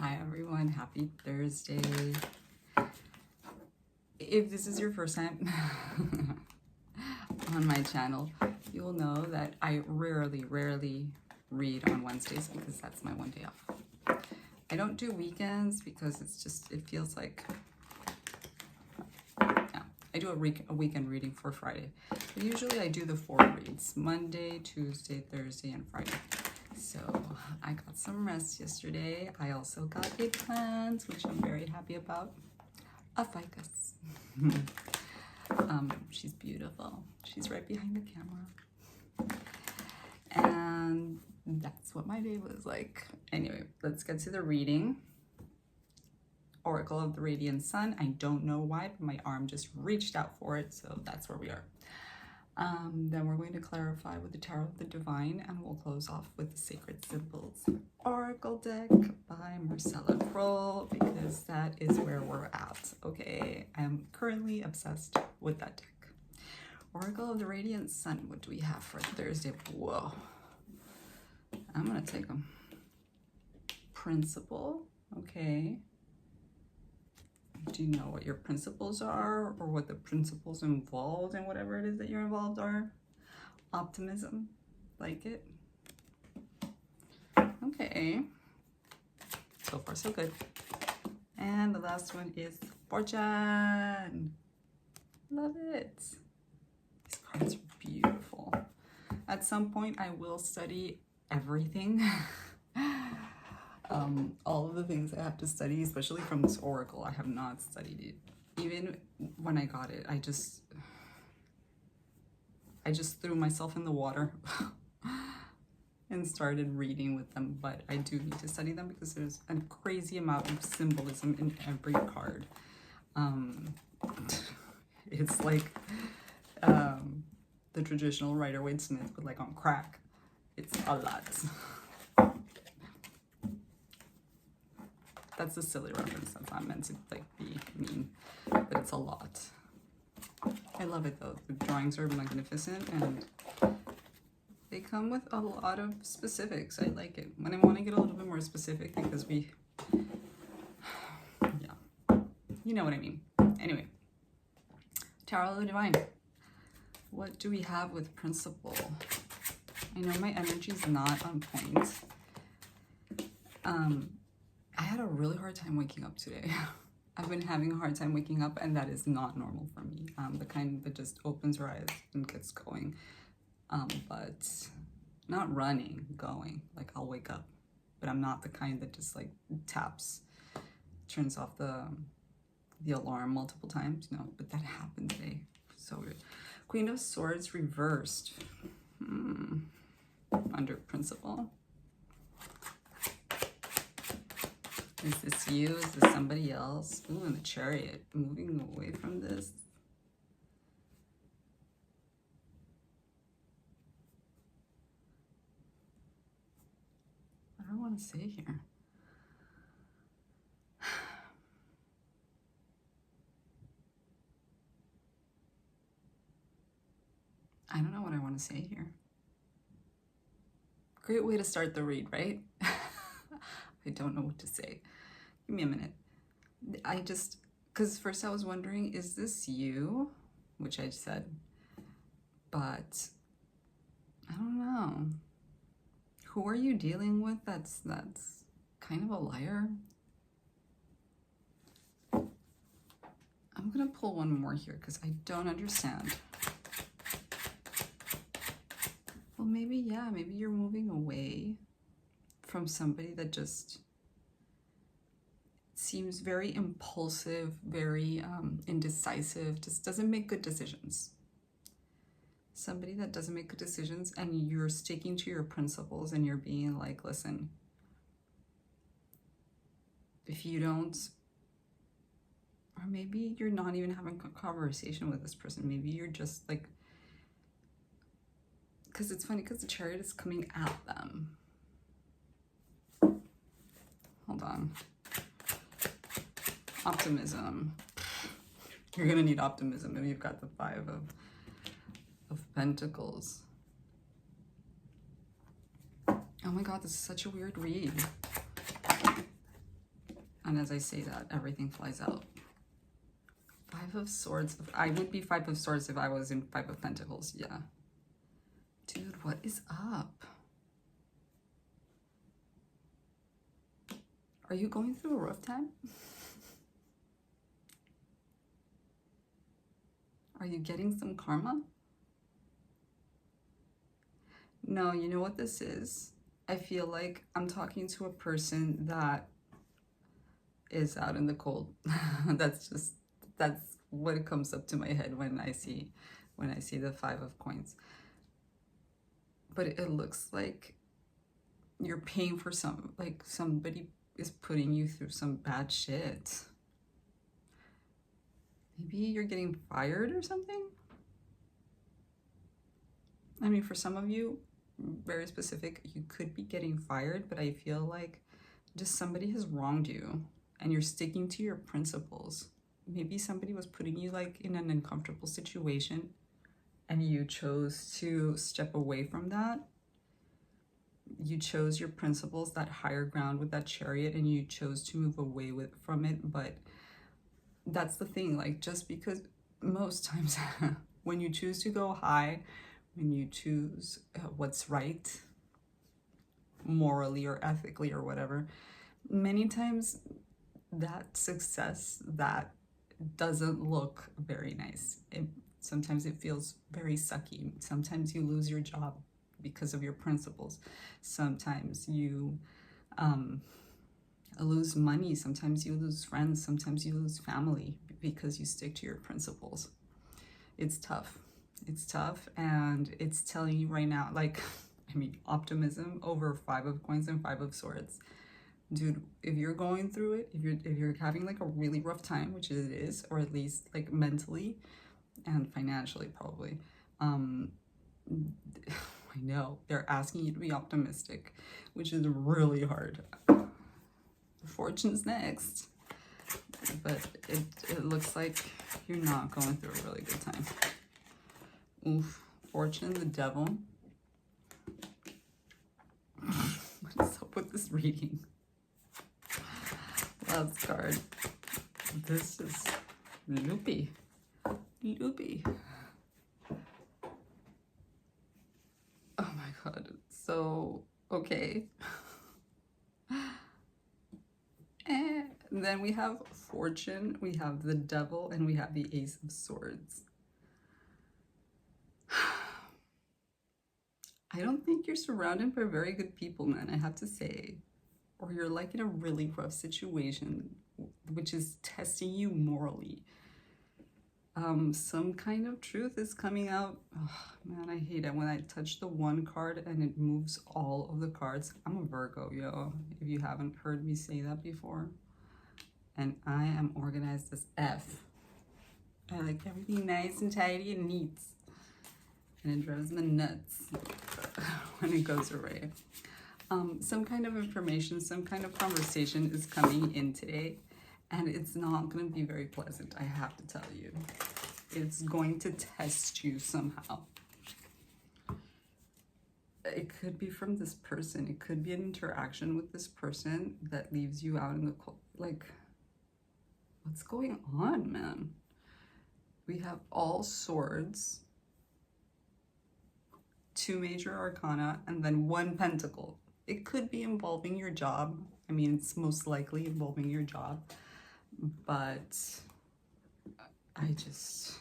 Hi everyone, happy Thursday. If this is your first time on my channel, you'll know that I rarely read on Wednesdays because that's my one day off. I don't do weekends because it feels like, yeah, I do a weekend reading for Friday. But usually I do the 4 reads, Monday, Tuesday, Thursday, and Friday. So I got some rest yesterday. I also got eggplants, which I'm very happy about. A ficus. She's beautiful. She's right behind the camera. And that's what my day was like. Anyway, let's get to the reading. Oracle of the Radiant Sun. I don't know why, but my arm just reached out for it, so that's where we are. Then we're going to clarify with the Tarot of the Divine, and we'll close off with the Sacred Symbols Oracle deck by Marcella Kroll, because that is where we're at, okay? I'm currently obsessed with that deck. Oracle of the Radiant Sun, what do we have for Thursday? Whoa. I'm gonna take them. Principle, okay. Do you know what your principles are, or what the principles involved in whatever it is that you're involved are? Optimism, like it. Okay, so far so good. And the last one is Fortune. Love it. These cards are beautiful. At some point I will study everything. All of the things I have to study, especially from this oracle, I have not studied it. Even when I got it, I just threw myself in the water and started reading with them. But I do need to study them because there's a crazy amount of symbolism in every card. It's like the traditional Rider-Waite-Smith, but like on crack. It's a lot. That's a silly reference. That's not meant to like be mean, but it's a lot. I love it though. The drawings are magnificent and they come with a lot of specifics. I like it. When I want to get a little bit more specific because yeah, you know what I mean. Anyway, Tarot of the Divine. What do we have with principle? I know my energy is not on point. I had a really hard time waking up today. I've been having a hard time waking up, and that is not normal for me. The kind that just opens her eyes and gets going. But not running, going. Like I'll wake up, but I'm not the kind that just like taps, turns off the alarm multiple times. No, but that happened today. So weird. Queen of Swords reversed. Under principle. Is this you? Is this somebody else? Ooh, and the Chariot, moving away from this. What do I want to say here? I don't know what I want to say here. Great way to start the read, right? I don't know what to say. Give me a minute. Because first I was wondering, is this you? Which I said, but I don't know. Who are you dealing with that's kind of a liar? I'm gonna pull one more here because I don't understand. Well, maybe, yeah, maybe you're moving away from somebody that just seems very impulsive, very indecisive, just doesn't make good decisions. Somebody that doesn't make good decisions, and you're sticking to your principles and you're being like, listen, if you don't, or maybe you're not even having a conversation with this person. Maybe you're just like, because it's funny because the Chariot is coming at them. Hold on. Optimism. You're gonna need optimism if you've got the 5 of Pentacles. Oh my God, this is such a weird read. And as I say that, everything flies out. Five of Swords. I would be Five of Swords if I was in Five of Pentacles. Yeah. Dude, what is up? Are you going through a rough time? Are you getting some karma? No, you know what this is? I feel like I'm talking to a person that is out in the cold. that's what comes up to my head when I see the Five of Coins. But it looks like you're paying for somebody is putting you through some bad shit. Maybe you're getting fired or something? I mean, for some of you, very specific, you could be getting fired, but I feel like just somebody has wronged you and you're sticking to your principles. Maybe somebody was putting you like in an uncomfortable situation and you chose to step away from that. You chose your principles, that higher ground with that Chariot, and you chose to move away from it. But that's the thing, like, just because most times when you choose to go high, when you choose what's right morally or ethically or whatever, many times that success, that doesn't look very nice. Sometimes it feels very sucky. Sometimes you lose your job because of your principles. Sometimes you lose money. Sometimes you lose friends. Sometimes you lose family because you stick to your principles. It's tough. It's tough, and it's telling you right now, like, I mean, optimism over Five of Coins and Five of Swords. Dude, if you're going through it, if you're having like a really rough time, which it is, or at least like mentally and financially probably, I know they're asking you to be optimistic, which is really hard. Fortune's next, but it looks like you're not going through a really good time. Oof, Fortune, the Devil. What is up with this reading? Last card. This is loopy. Loopy. Oh my god. So, okay. And then we have Fortune, we have the Devil, and we have the Ace of Swords. I don't think you're surrounded by very good people, man, I have to say. Or you're like in a really rough situation, which is testing you morally. Some kind of truth is coming out. Oh, man, I hate it when I touch the one card and it moves all of the cards. I'm a Virgo, yo, if you haven't heard me say that before. And I am organized as F. I like everything nice and tidy and neat. And it drives me nuts when it goes away. Some kind of information, some kind of conversation is coming in today, and it's not going to be very pleasant, I have to tell you. It's going to test you somehow. It could be from this person. It could be an interaction with this person that leaves you out in the cold. Like, what's going on, man? We have all swords, 2 major arcana, and then 1 pentacle. It could be involving your job. I mean, it's most likely involving your job, but I just...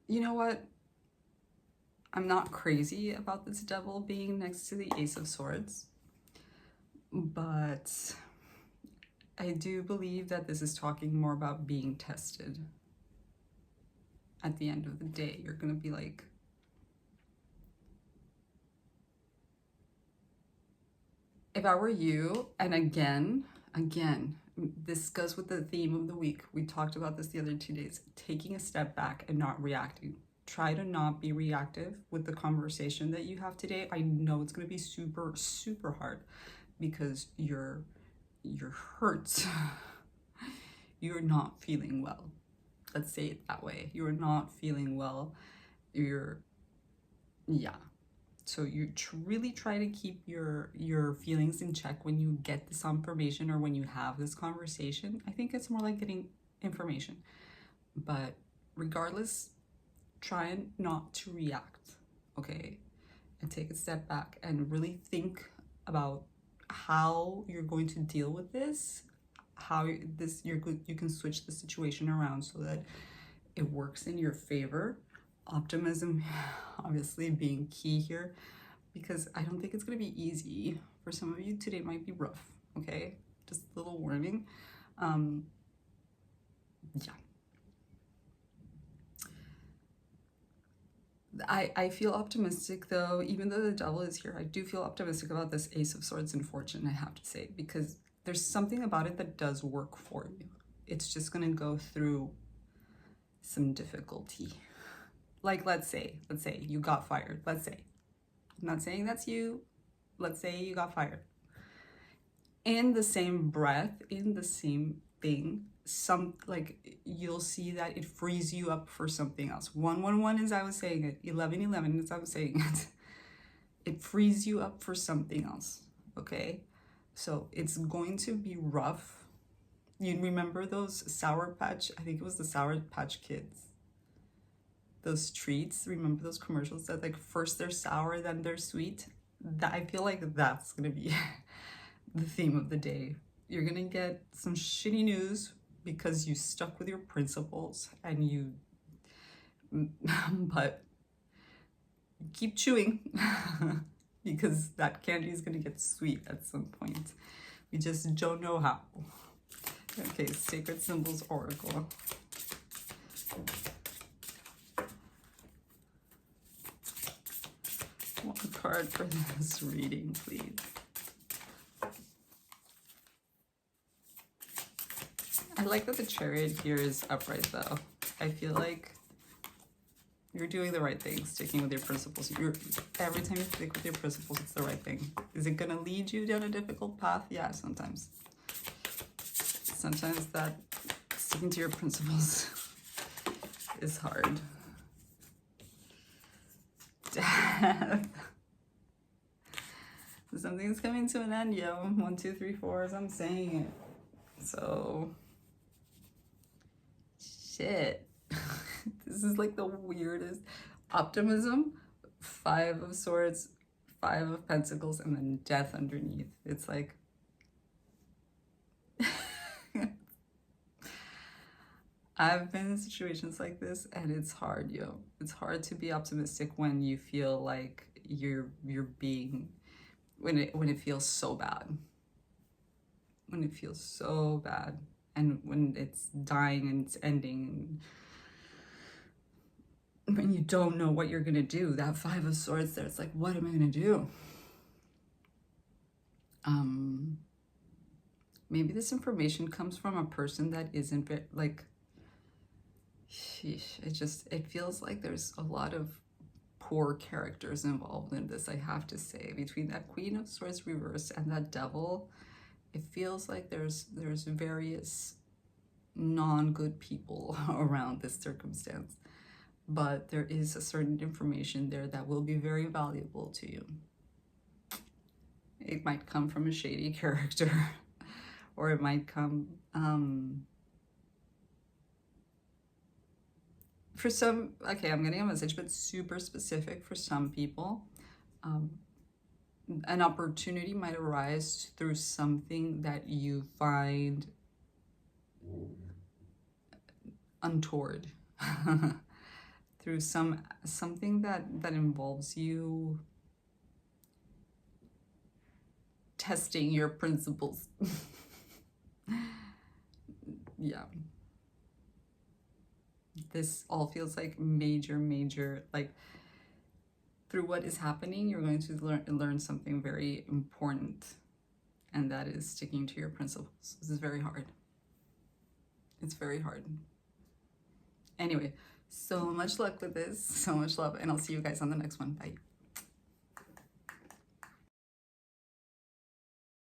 you know what? I'm not crazy about this Devil being next to the Ace of Swords, but I do believe that this is talking more about being tested. At the end of the day, you're gonna be like, if I were you, and again, this goes with the theme of the week. We talked about this the other 2 days, taking a step back and not reacting. Try to not be reactive with the conversation that you have today. I know it's gonna be super, super hard because you're hurt. You're not feeling well. Let's say it that way. You're not feeling well. Yeah. So you really try to keep your feelings in check when you get this information or when you have this conversation. I think it's more like getting information. But regardless, try not to react, okay? And take a step back and really think about how you're going to deal with this, how you can switch the situation around so that it works in your favor. Optimism obviously being key here, because I don't think it's going to be easy. For some of you, today might be rough, okay? Just a little warning. Yeah. I feel optimistic though, even though the devil is here. I do feel optimistic about this Ace of Swords and Fortune, I have to say, because there's something about it that does work for you. It's just going to go through some difficulty. Like, let's say you got fired. Let's say, I'm not saying that's you. Let's say you got fired. In the same breath, in the same thing, you'll see that it frees you up for something else. 111 as I was saying it, 1111 as I was saying it. It frees you up for something else, okay? So it's going to be rough. You remember those Sour Patch, I think it was the Sour Patch Kids. Those treats, remember those commercials that like first they're sour, then they're sweet? That, I feel like that's gonna be the theme of the day. You're gonna get some shitty news because you stuck with your principles and but keep chewing because that candy is gonna get sweet at some point. We just don't know how. Okay, Sacred Symbols Oracle. One card for this reading, please. I like that the Chariot here is upright though. I feel like you're doing the right thing, sticking with your principles. Every time you stick with your principles, it's the right thing. Is it gonna lead you down a difficult path? Yeah, sometimes. Sometimes that sticking to your principles is hard. Death. Something's coming to an end, yo. 1, 2, 3, 4 as I'm saying it. So, shit. This is like the weirdest. Optimism, 5 of Swords, 5 of Pentacles, and then Death underneath. It's like, I've been in situations like this, and it's hard, yo. It's hard to be optimistic when you feel like you're being, when it feels so bad. When it feels so bad, and when it's dying and it's ending, and when you don't know what you're gonna do. That 5 of Swords there, it's like, what am I gonna do? Maybe this information comes from a person that isn't like, sheesh, it feels like there's a lot of poor characters involved in this, I have to say. Between that Queen of Swords reverse and that Devil, it feels like there's various non-good people around this circumstance. But there is a certain information there that will be very valuable to you. It might come from a shady character, or it might come for some, okay, I'm getting a message, but super specific for some people. An opportunity might arise through something that you find untoward. Through something that involves you testing your principles. Yeah. This all feels like major, like through what is happening, you're going to learn something very important, and that is sticking to your principles. This is very hard. It's very hard. Anyway, so much luck with this, so much love, and I'll see you guys on the next one. Bye.